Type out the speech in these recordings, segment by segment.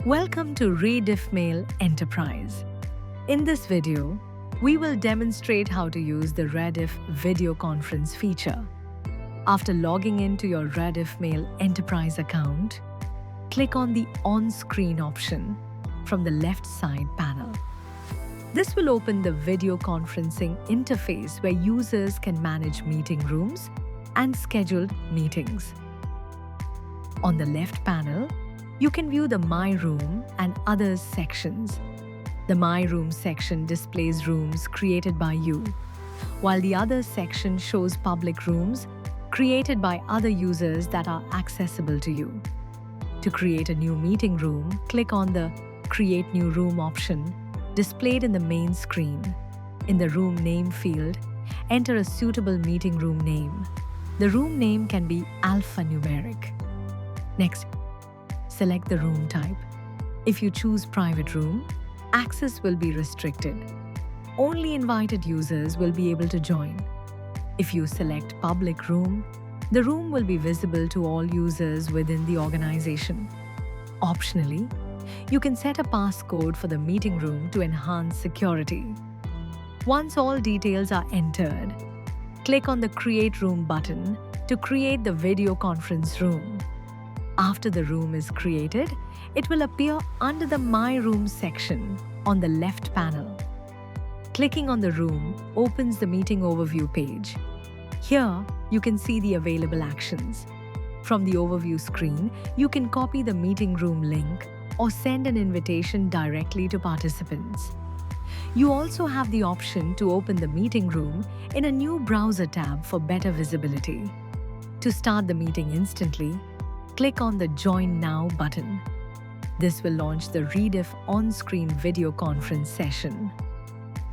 Welcome to Rediff Mail Enterprise. In this video, we will demonstrate how to use the Rediff video conference feature. After logging into your Rediff Mail Enterprise account, click on the on-screen option from the left side panel. This will open the video conferencing interface where users can manage meeting rooms and scheduled meetings. On the left panel, you can view the My Room and Others sections. The My Room section displays rooms created by you, while the Others section shows public rooms created by other users that are accessible to you. To create a new meeting room, click on the Create New Room option displayed in the main screen. In the room name field, enter a suitable meeting room name. The room name can be alphanumeric. Next, select the room type. If you choose private room, access will be restricted. Only invited users will be able to join. If you select public room, the room will be visible to all users within the organization. Optionally, you can set a passcode for the meeting room to enhance security. Once all details are entered, click on the Create Room button to create the video conference room. After the room is created, it will appear under the My Room section on the left panel. Clicking on the room opens the meeting overview page. Here, you can see the available actions. From the overview screen, you can copy the meeting room link or send an invitation directly to participants. You also have the option to open the meeting room in a new browser tab for better visibility. To start the meeting instantly, click on the Join Now button. This will launch the Rediff on-screen video conference session.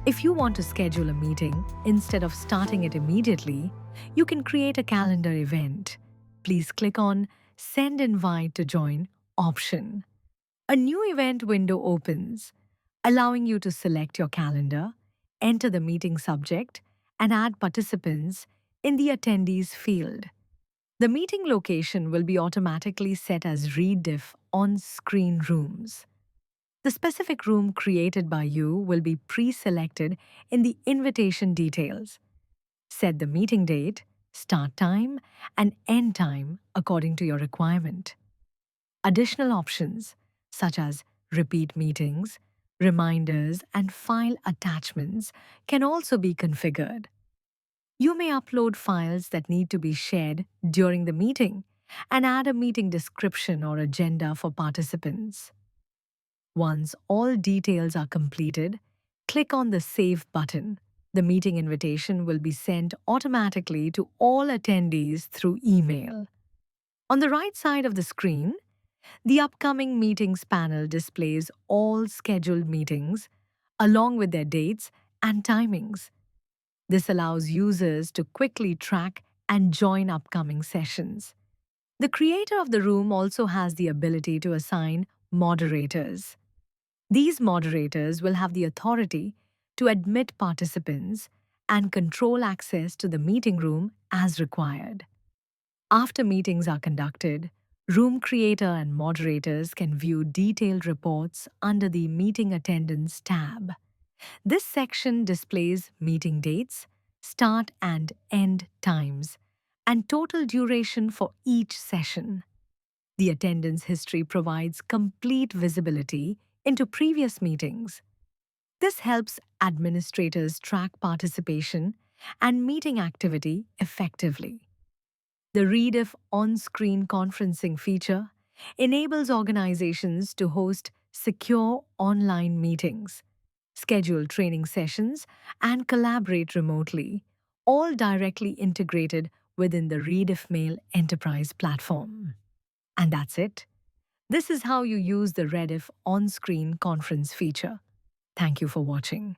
If you want to schedule a meeting instead of starting it immediately, you can create a calendar event. Please click on Send Invite to Join option. A new event window opens, allowing you to select your calendar, enter the meeting subject, and add participants in the Attendees field. The meeting location will be automatically set as Rediff on-screen rooms. The specific room created by you will be pre-selected in the invitation details. Set the meeting date, start time, and end time according to your requirement. Additional options, such as repeat meetings, reminders, and file attachments, can also be configured. You may upload files that need to be shared during the meeting and add a meeting description or agenda for participants. Once all details are completed, click on the Save button. The meeting invitation will be sent automatically to all attendees through email. On the right side of the screen, the Upcoming Meetings panel displays all scheduled meetings, along with their dates and timings. This allows users to quickly track and join upcoming sessions. The creator of the room also has the ability to assign moderators. These moderators will have the authority to admit participants and control access to the meeting room as required. After meetings are conducted, room creator and moderators can view detailed reports under the Meeting Attendance tab. This section displays meeting dates, start and end times, and total duration for each session. The attendance history provides complete visibility into previous meetings. This helps administrators track participation and meeting activity effectively. The Rediff on-screen conferencing feature enables organizations to host secure online meetings, schedule training sessions, and collaborate remotely, all directly integrated within the Rediff Mail Enterprise platform. And that's it. This is how you use the Rediff on-screen conference feature. Thank you for watching.